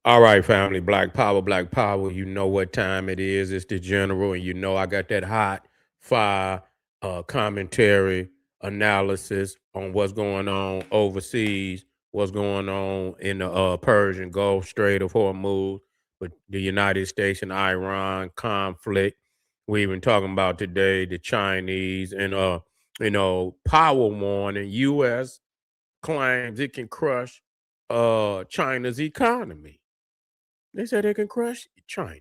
All right, family, Black Power, Black Power. You know what time it is. It's the general, and you know I got that hot fire commentary analysis on what's going on overseas, what's going on in the Persian Gulf, Strait of Hormuz, with the United States and Iran conflict. We even talking about today the Chinese and power warning. U.S. claims it can crush China's economy. They said they can crush China,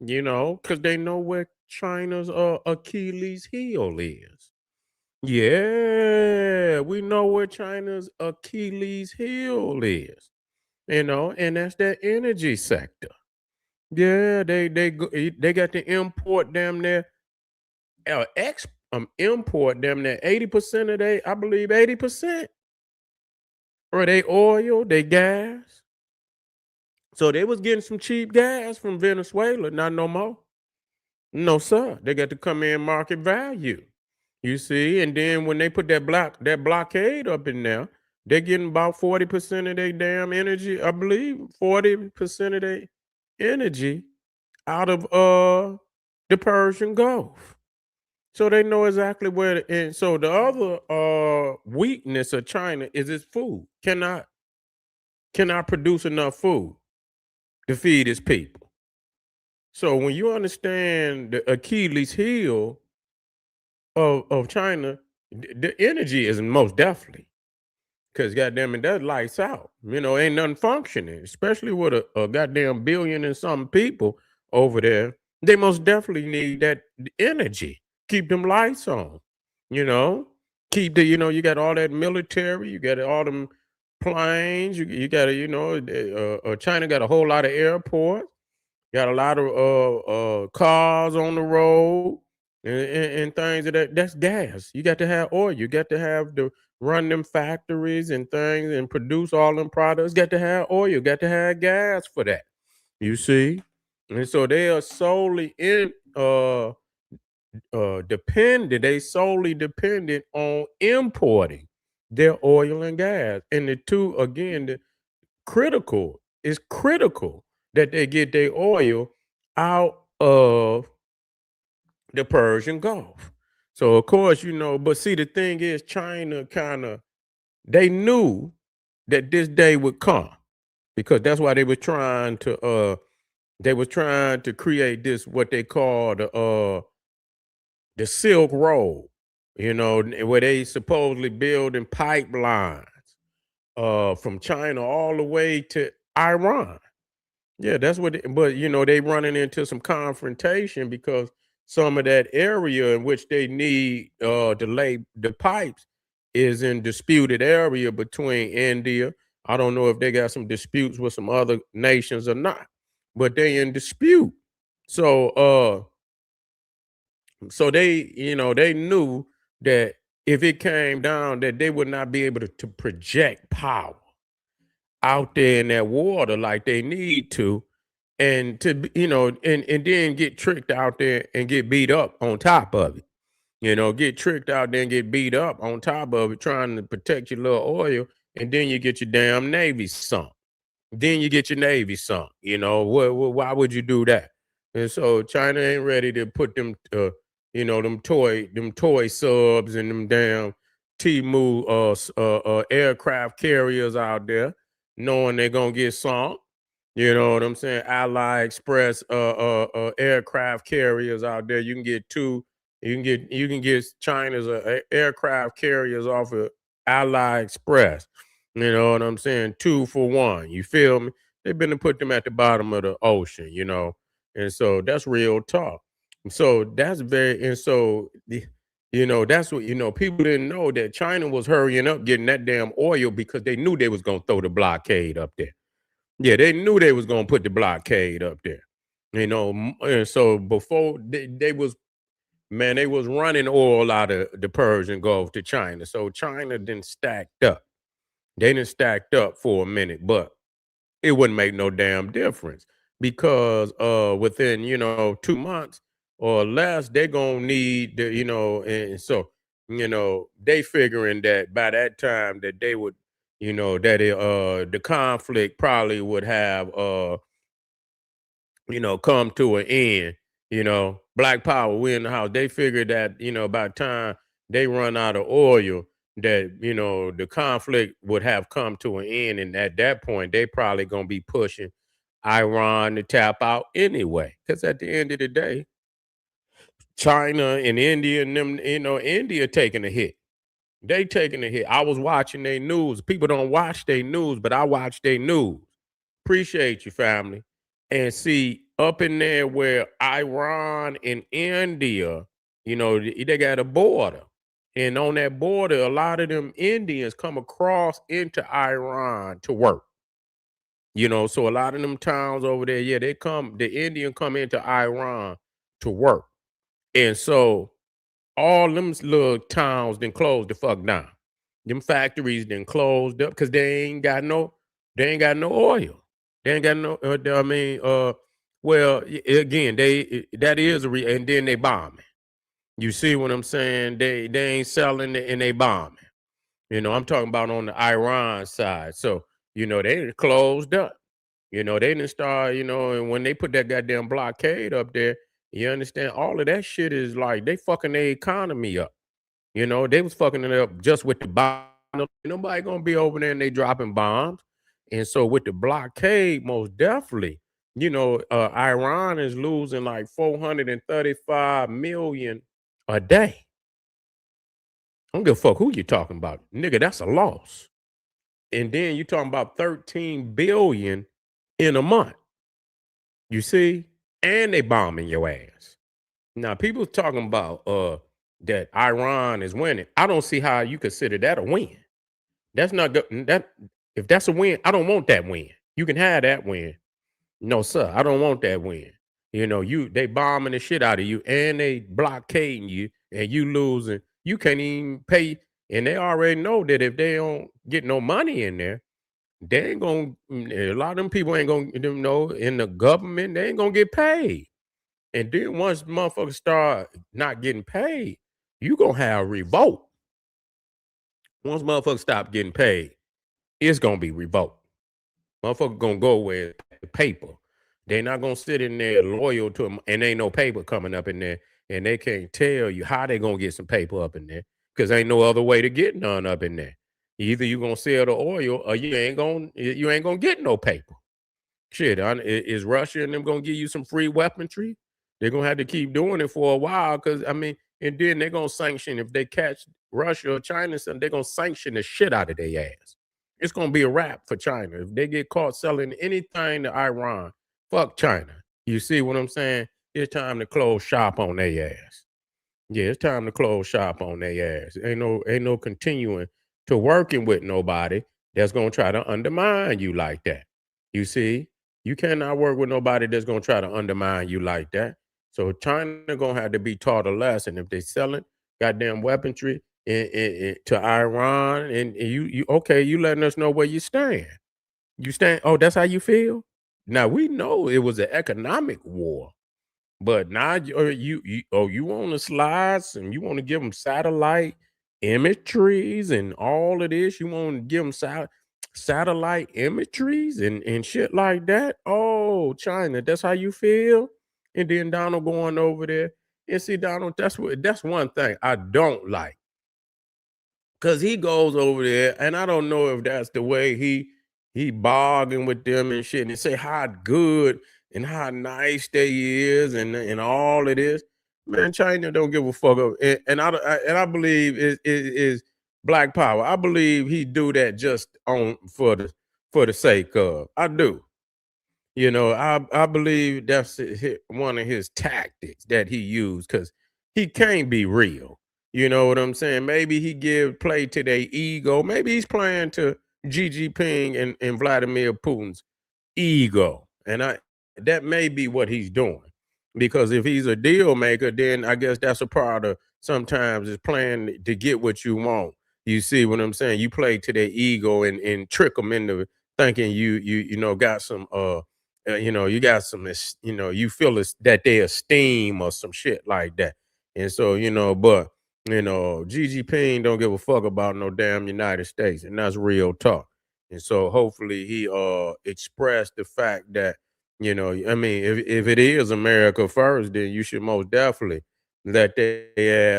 because they know where China's Achilles heel is. Yeah, we know where China's Achilles heel is, and that's their energy sector. Yeah, they got to import damn near import damn near 80% of they, I believe 80%, or they oil, they gas. So they was getting some cheap gas from Venezuela, not no more. No, sir. They got to come in market value. You see, and then when they put that blockade up in there, they're getting about 40% of their damn energy. I believe 40% of their energy out of the Persian Gulf. So they know exactly where. And so the other weakness of China is its food. Cannot produce enough food to feed its people. So when you understand the Achilles heel of China, the energy is most definitely, because goddamn it, that lights out. Ain't nothing functioning, especially with a goddamn billion and some people over there. They most definitely need that energy. Keep them lights on. You know, keep you got all that military, you got all them planes, you got to, China got a whole lot of airports. Got a lot of cars on the road and things of that. That's gas. You got to have oil. You got to have to run them factories and things and produce all them products. Got to have oil. You got to have gas for that. You see, and so they are solely in dependent. They solely dependent on importing their oil and gas. And the two again, critical. It's critical that they get their oil out of the Persian Gulf. So of course, but see the thing is China kind of they knew that this day would come, because that's why they were trying to create this what they call the Silk Road, where they supposedly building pipelines from China all the way to Iran. Yeah, that's what. But they running into some confrontation because some of that area in which they need to lay the pipes is in disputed area between India. I don't know if they got some disputes with some other nations or not, but they in dispute. So they knew that if it came down, that they would not be able to project power out there in that water like they need to, and and then get tricked out there and get beat up on top of it. Get tricked out there and get beat up on top of it, trying to protect your little oil, and then you get your damn navy sunk. Then you get your navy sunk. Why would you do that? And so China ain't ready to put them, them toy subs and them damn Timu aircraft carriers out there, knowing they're gonna get sunk. You know what I'm saying? Ally Express aircraft carriers out there. You can get two. You can get China's aircraft carriers off of Ally Express. You know what I'm saying? 2 for 1. You feel me? They've been to put them at the bottom of the ocean. And so that's real talk. So that's very and so that's what people didn't know, that China was hurrying up getting that damn oil because they knew they was gonna throw the blockade up there. Yeah, they knew they was gonna put the blockade up there. And so before they was man, they was running oil out of the Persian Gulf to China. So China then stacked up. They didn't stacked up for a minute, but it wouldn't make no damn difference because within 2 months or less, they're gonna need and so they figuring that by that time that they would that the conflict probably would have come to an end. Black power, we in the house. They figured that, by the time they run out of oil, that, the conflict would have come to an end. And at that point, they probably gonna be pushing Iran to tap out anyway. Because at the end of the day, China and India and them, India taking a hit. They taking a hit. I was watching their news. People don't watch their news, but I watch their news. Appreciate you, family. And see, up in there where Iran and India, they got a border. And on that border, a lot of them Indians come across into Iran to work. So a lot of them towns over there, yeah, the Indian come into Iran to work. And so all them little towns then closed the fuck down. Them factories then closed up because they ain't got no oil. They ain't got no. Well, again, that is and then they bombing. You see what I'm saying? They ain't selling it and they bombing. I'm talking about on the Iran side. So they closed up. They didn't start. And when they put that goddamn blockade up there, you understand? All of that shit is like they fucking their economy up. They was fucking it up just with the bomb. Nobody gonna be over there and they dropping bombs. And so with the blockade, most definitely, Iran is losing like 435 million a day. I don't give a fuck who you talking about. Nigga, that's a loss. And then you talking about 13 billion in a month. You see? And they bombing your ass. Now, people talking about that Iran is winning. I don't see how you consider that a win. That's not good. If that's a win, I don't want that win. You can have that win. No, sir, I don't want that win. They bombing the shit out of you and they blockading you and you losing. You can't even pay. And they already know that if they don't get no money in there, they ain't gonna. A lot of them people ain't gonna, in the government, they ain't gonna get paid. And then once motherfuckers start not getting paid, you gonna have revolt. Once motherfuckers stop getting paid, it's gonna be revolt. Motherfuckers gonna go with the paper. They not gonna sit in there loyal to them, and ain't no paper coming up in there, and they can't tell you how they gonna get some paper up in there, because ain't no other way to get none up in there. Either you gonna sell the oil, or you ain't gonna get no paper. Shit, is Russia and them gonna give you some free weaponry? They're gonna have to keep doing it for a while, because and then they're gonna sanction if they catch Russia or China, so they're gonna sanction the shit out of their ass. It's gonna be a wrap for China if they get caught selling anything to Iran. Fuck China. You see what I'm saying? It's time to close shop on their ass. Yeah, it's time to close shop on their ass. Ain't no continuing to working with nobody that's gonna try to undermine you like that. You see, you cannot work with nobody that's gonna try to undermine you like that. So China gonna have to be taught a lesson if they selling goddamn weaponry to Iran, and you okay, you letting us know where you stand. You stand. Oh, that's how you feel. Now we know it was an economic war. But now you want to slides and you want to give them satellite imageries and all of this. You want to give them satellite imageries and shit like that. Oh, China, that's how you feel. And then Donald going over there and see Donald. That's one thing I don't like. Cause he goes over there, and I don't know if that's the way he bargain with them and shit, and say how good and how nice they is, and all of this. Man, China don't give a fuck up, and I believe is Black Power. I believe he do that just on for the sake of. I do. I believe that's one of his tactics that he used, because he can't be real. You know what I'm saying? Maybe he give play to their ego. Maybe he's playing to Xi Jinping and Vladimir Putin's ego. And that may be what he's doing. Because if he's a deal maker, then I guess that's a part of sometimes is playing to get what you want. You see what I'm saying? You play to their ego and trick them into thinking you got some you got some you feel that they esteem or some shit like that. And so, but Xi Jinping don't give a fuck about no damn United States, and that's real talk. And so hopefully he expressed the fact that, I mean, if it is America first, then you should most definitely let their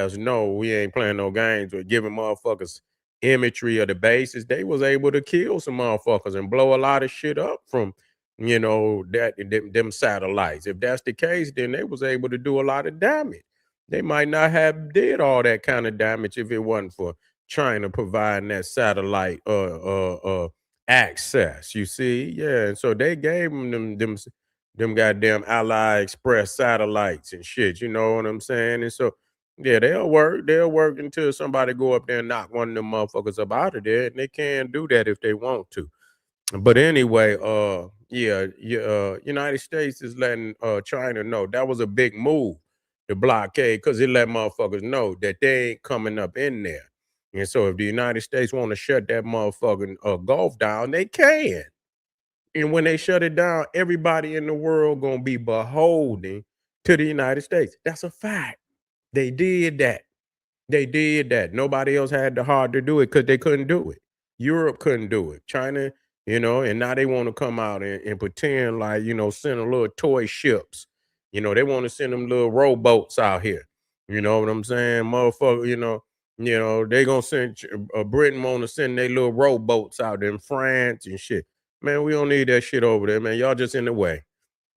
ass know we ain't playing no games with giving motherfuckers imagery of the bases. They was able to kill some motherfuckers and blow a lot of shit up from, them satellites. If that's the case, then they was able to do a lot of damage. They might not have did all that kind of damage if it wasn't for China providing that satellite access. You see, yeah, and so they gave them goddamn Ally Express satellites and shit. You know what I'm saying? And so yeah, they'll work until somebody go up there and knock one of them motherfuckers up out of there, and they can do that if they want to. But anyway, United States is letting China know that was a big move, the blockade, because it let motherfuckers know that they ain't coming up in there. And so if the United States want to shut that motherfucking Gulf down, they can. And when they shut it down, everybody in the world gonna be beholden to the United States. That's a fact. They did that. They did that. Nobody else had the heart to do it because they couldn't do it. Europe couldn't do it. China, and now they want to come out and pretend like, send a little toy ships. They want to send them little rowboats out here. You know what I'm saying? Motherfucker, they gonna send Britain want to send their little rowboats out in France and shit. Man, we don't need that shit over there, man. Y'all just in the way.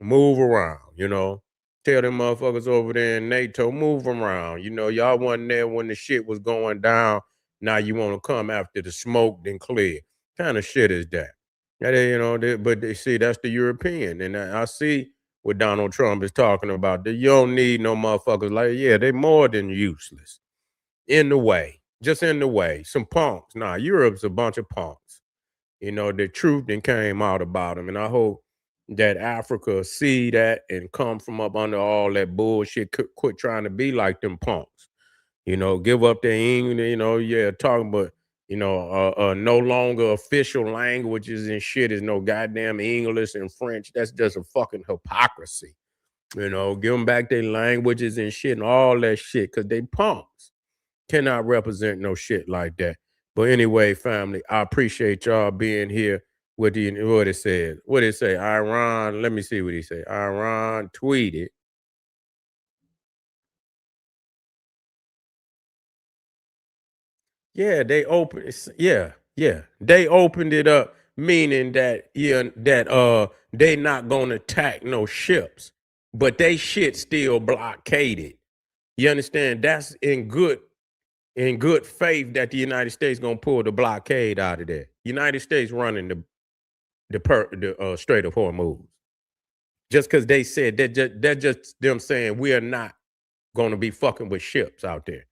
Move around, Tell them motherfuckers over there in NATO, move around. Y'all wasn't there when the shit was going down. Now you want to come after the smoke then clear. Kind of shit is that? But they see that's the European. And I see what Donald Trump is talking about. That you don't need no motherfuckers like, yeah, they more than useless. In the way. Just in the way. Some punks. Nah, Europe's a bunch of punks. The truth then came out about them. And I hope that Africa see that and come from up under all that bullshit, quit trying to be like them punks. Give up their English, yeah, talking about, no longer official languages and shit is no goddamn English and French. That's just a fucking hypocrisy. Give them back their languages and shit and all that shit because they punks cannot represent no shit like that. But anyway, family, I appreciate y'all being here with the what it says. What it say? Iran. Let me see what he say. Iran tweeted. Yeah, they opened. Yeah, yeah. They opened it up, meaning that they not gonna attack no ships, but they shit still blockaded. You understand? That's in good faith that the United States gonna pull the blockade out of there. United States running the Strait of Hormuz. Just because they said that just them saying we are not gonna be fucking with ships out there.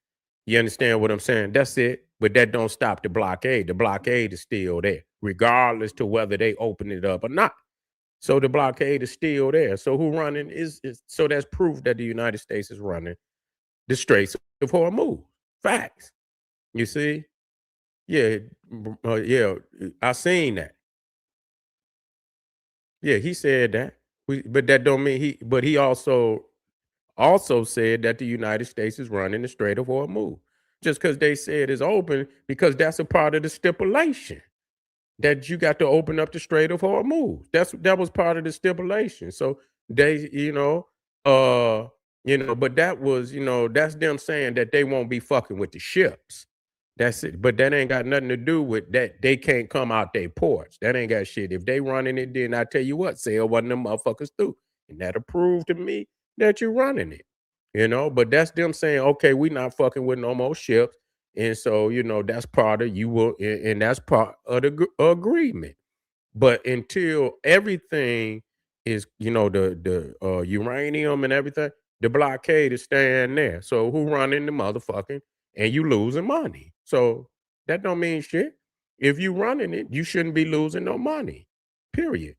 You understand what I'm saying? That's it. But that don't stop the blockade. The blockade is still there, regardless to whether they open it up or not. So the blockade is still there. So who running is so that's proof that the United States is running the Straits of Hormuz. Facts. You see? Yeah, yeah, I seen that. Yeah, he said that. But that don't mean but he also said that the United States is running the Strait of Hormuz. Just because they said it's open, because that's a part of the stipulation that you got to open up the Strait of Hormuz. That was part of the stipulation. So they, uh, but that was, that's them saying that they won't be fucking with the ships. That's it. But that ain't got nothing to do with that. They can't come out their ports. That ain't got shit. If they running it, then I tell you what, sail one of them motherfuckers through. And that'll prove to me that you're running it. But that's them saying, okay, we not fucking with no more ships. And so, that's part of you will, and that's part of the agreement. But until everything is, the uranium and everything, the blockade is staying there. So who running the motherfucking and you losing money? So that don't mean shit. If you running it, you shouldn't be losing no money. Period.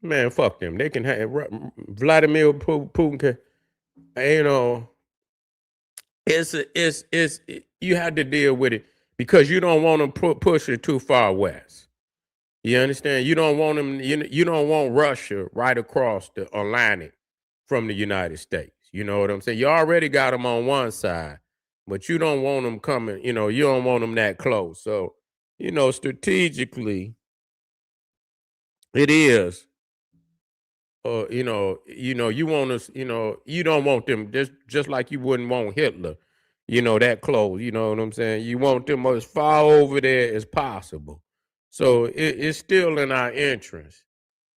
Man, fuck them. They can have Vladimir Putin. You know, you had to deal with it because you don't want them push it too far west. You understand? You don't want them. You don't want Russia right across the Atlantic from the United States. You know what I'm saying? You already got them on one side, but you don't want them coming, you don't want them that close. So, strategically, it is. You want us, you don't want them just like you wouldn't want Hitler, that close. You know what I'm saying? You want them as far over there as possible. So it's still in our interest.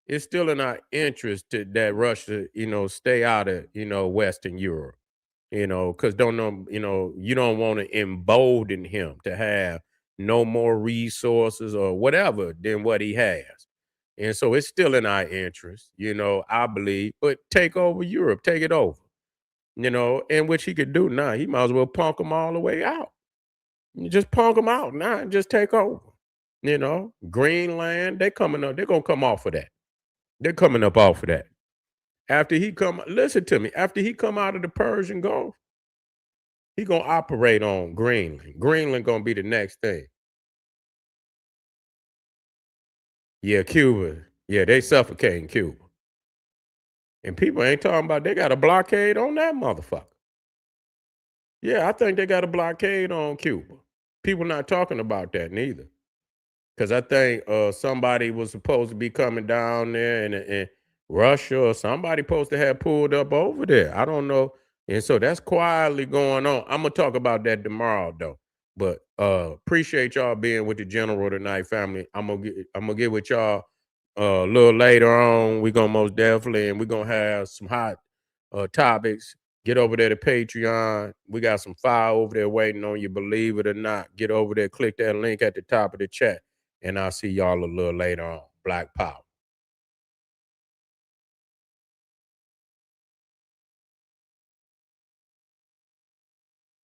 It's still in our interest that Russia, stay out of, Western Europe, because don't know, you don't want to embolden him to have no more resources or whatever than what he has. And so it's still in our interest, I believe, but take over Europe, take it over, and which he could do now. He might as well punk them all the way out. You just punk them out now and just take over. Greenland, they coming up, they're gonna come off of that. They're coming up off of that. After he come, listen to me, after he come out of the Persian Gulf, he gonna operate on Greenland. Greenland gonna be the next thing. Yeah, Cuba. Yeah, they suffocating Cuba. And people ain't talking about they got a blockade on that motherfucker. Yeah, I think they got a blockade on Cuba. People not talking about that neither. Because I think somebody was supposed to be coming down there and Russia or somebody supposed to have pulled up over there. I don't know. And so that's quietly going on. I'm gonna talk about that tomorrow though. But appreciate y'all being with the general tonight, family. I'm gonna get with y'all a little later on. We're gonna most definitely, and we're gonna have some hot topics. Get over there to Patreon. We got some fire over there waiting on you, believe it or not. Get over there, click that link at the top of the chat, and I'll see y'all a little later on. Black Power.